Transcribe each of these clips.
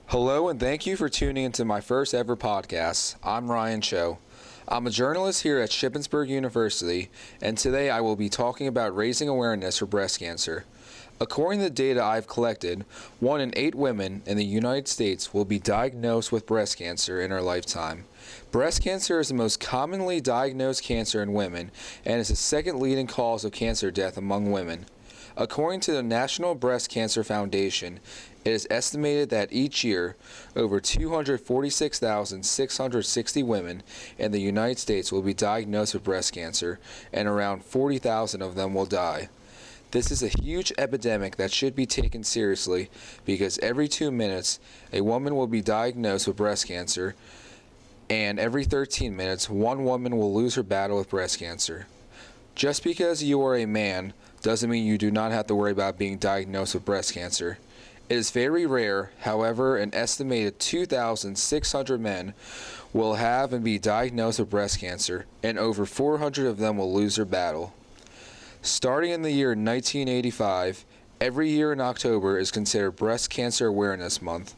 Hello and thank you for tuning into my first ever podcast. I'm Ryan Cho. I'm a journalist here at Shippensburg University, and today I will be talking about raising awareness for breast cancer. According to the data I've collected, 1 in 8 women in the United States will be diagnosed with breast cancer in her lifetime. Breast cancer is the most commonly diagnosed cancer in women and is the second leading cause of cancer death among women. According to the National Breast Cancer Foundation, it is estimated that each year, over 246,660 women in the United States will be diagnosed with breast cancer, and around 40,000 of them will die. This is a huge epidemic that should be taken seriously because every 2 minutes, a woman will be diagnosed with breast cancer, and every 13 minutes, one woman will lose her battle with breast cancer. Just because you are a man doesn't mean you do not have to worry about being diagnosed with breast cancer. It is very rare, however, an estimated 2,600 men will have and be diagnosed with breast cancer, and over 400 of them will lose their battle. Starting in the year 1985, every year in October is considered Breast Cancer Awareness Month.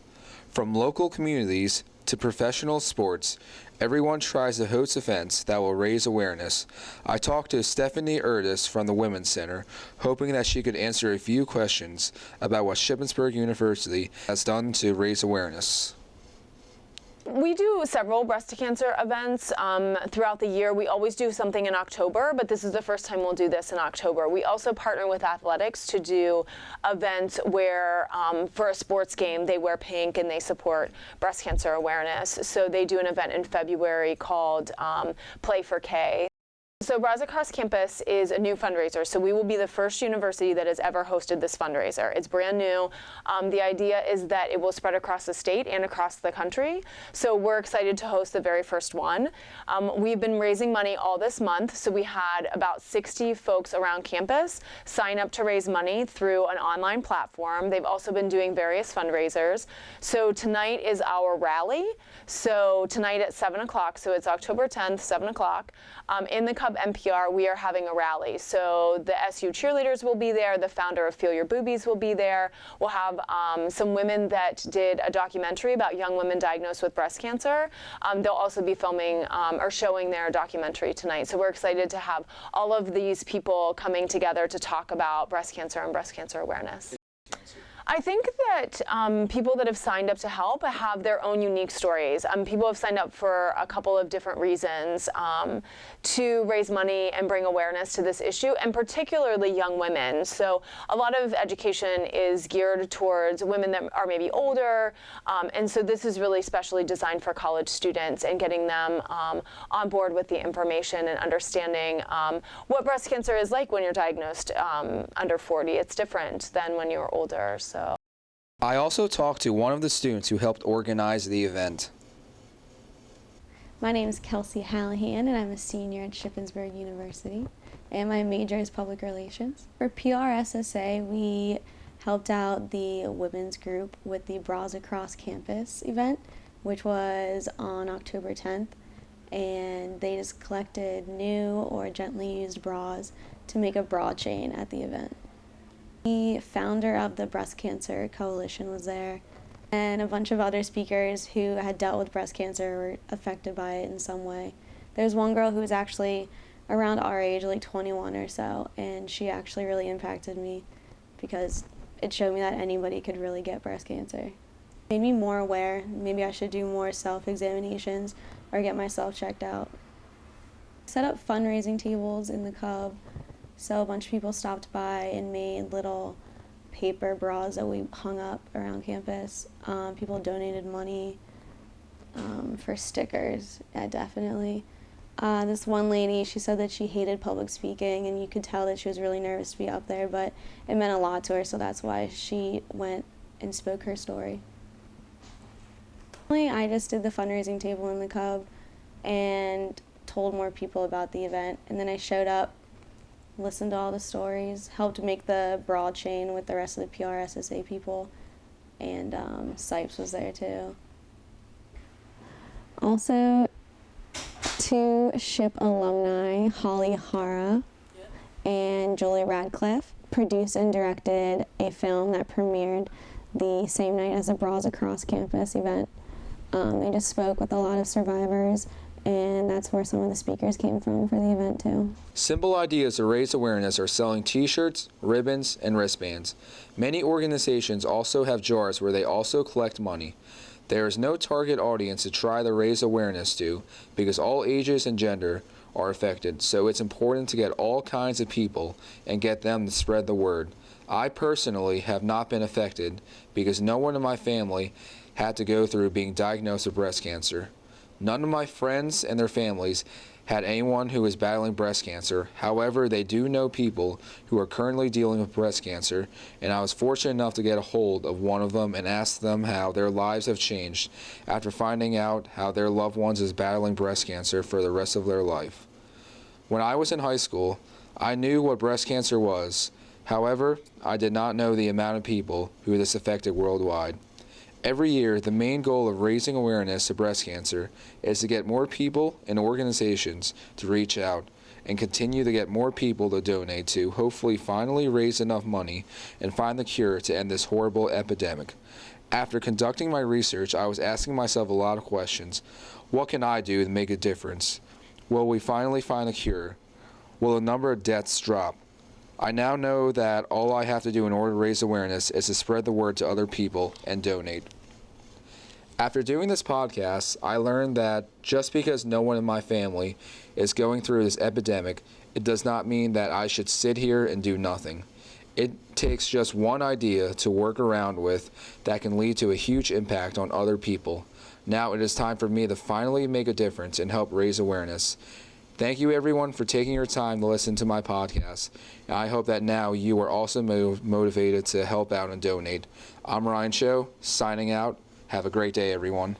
From local communities to professional sports, everyone tries to host events that will raise awareness. I talked to Stephanie Erdis from the Women's Center, hoping that she could answer a few questions about what Shippensburg University has done to raise awareness. We do several breast cancer events throughout the year. We always do something in October, but this is the first time we'll do this in October. We also partner with athletics to do events where, for a sports game, they wear pink and they support breast cancer awareness. So they do an event in February called Play for K. So Bras Across Campus is a new fundraiser, so we will be the first university that has ever hosted this fundraiser. It's brand new. The idea is that it will spread across the state and across the country, so we're excited to host the very first one. We've been raising money all this month, so we had about 60 folks around campus sign up to raise money through an online platform. They've also been doing various fundraisers. So tonight is our rally. So tonight at 7 o'clock, so it's October 10th, 7 o'clock, in the NPR, we are having a rally. So the SU cheerleaders will be there. The founder of Feel Your Boobies will be there. We'll have some women that did a documentary about young women diagnosed with breast cancer. They'll also be filming or showing their documentary tonight. So we're excited to have all of these people coming together to talk about breast cancer and breast cancer awareness. I think that people that have signed up to help have their own unique stories. People have signed up for a couple of different reasons to raise money and bring awareness to this issue, and particularly young women. So a lot of education is geared towards women that are maybe older, and so this is really specially designed for college students and getting them on board with the information and understanding what breast cancer is like when you're diagnosed under 40. It's different than when you're older. So. I also talked to one of the students who helped organize the event. My name is Kelsey Hallahan, and I'm a senior at Shippensburg University, and my major is public relations. For PRSSA, we helped out the women's group with the Bras Across Campus event, which was on October 10th, and they just collected new or gently used bras to make a bra chain at the event. The founder of the Breast Cancer Coalition was there, and a bunch of other speakers who had dealt with breast cancer or were affected by it in some way. There's one girl who was actually around our age, like 21 or so, and she actually really impacted me because it showed me that anybody could really get breast cancer. It made me more aware. Maybe I should do more self-examinations or get myself checked out. Set up fundraising tables in the Cub. So a bunch of people stopped by and made little paper bras that we hung up around campus. People donated money for stickers, yeah, definitely. This one lady, she said that she hated public speaking, and you could tell that she was really nervous to be up there, but it meant a lot to her, so that's why she went and spoke her story. I just did the fundraising table in the Cub and told more people about the event, and then I showed up, listened to all the stories, helped make the bra chain with the rest of the PRSSA people, and Sipes was there too. Also, 2 SHIP alumni, Holly Hara and Julie Radcliffe, produced and directed a film that premiered the same night as the Bras Across Campus event. They just spoke with a lot of survivors, and that's where some of the speakers came from for the event too. Simple ideas to raise awareness are selling t-shirts, ribbons, and wristbands. Many organizations also have jars where they also collect money. There is no target audience to try to raise awareness to because all ages and gender are affected, so it's important to get all kinds of people and get them to spread the word. I personally have not been affected because no one in my family had to go through being diagnosed with breast cancer. None of my friends and their families had anyone who is battling breast cancer. However, they do know people who are currently dealing with breast cancer, and I was fortunate enough to get a hold of one of them and ask them how their lives have changed after finding out how their loved ones is battling breast cancer for the rest of their life. When I was in high school, I knew what breast cancer was. However, I did not know the amount of people who this affected worldwide. Every year, the main goal of raising awareness of breast cancer is to get more people and organizations to reach out and continue to get more people to donate to hopefully finally raise enough money and find the cure to end this horrible epidemic. After conducting my research, I was asking myself a lot of questions. What can I do to make a difference? Will we finally find a cure? Will the number of deaths drop? I now know that all I have to do in order to raise awareness is to spread the word to other people and donate. After doing this podcast, I learned that just because no one in my family is going through this epidemic, it does not mean that I should sit here and do nothing. It takes just one idea to work around with that can lead to a huge impact on other people. Now it is time for me to finally make a difference and help raise awareness. Thank you everyone for taking your time to listen to my podcast. And I hope that now you are also motivated to help out and donate. I'm Ryan Cho, signing out. Have a great day, everyone.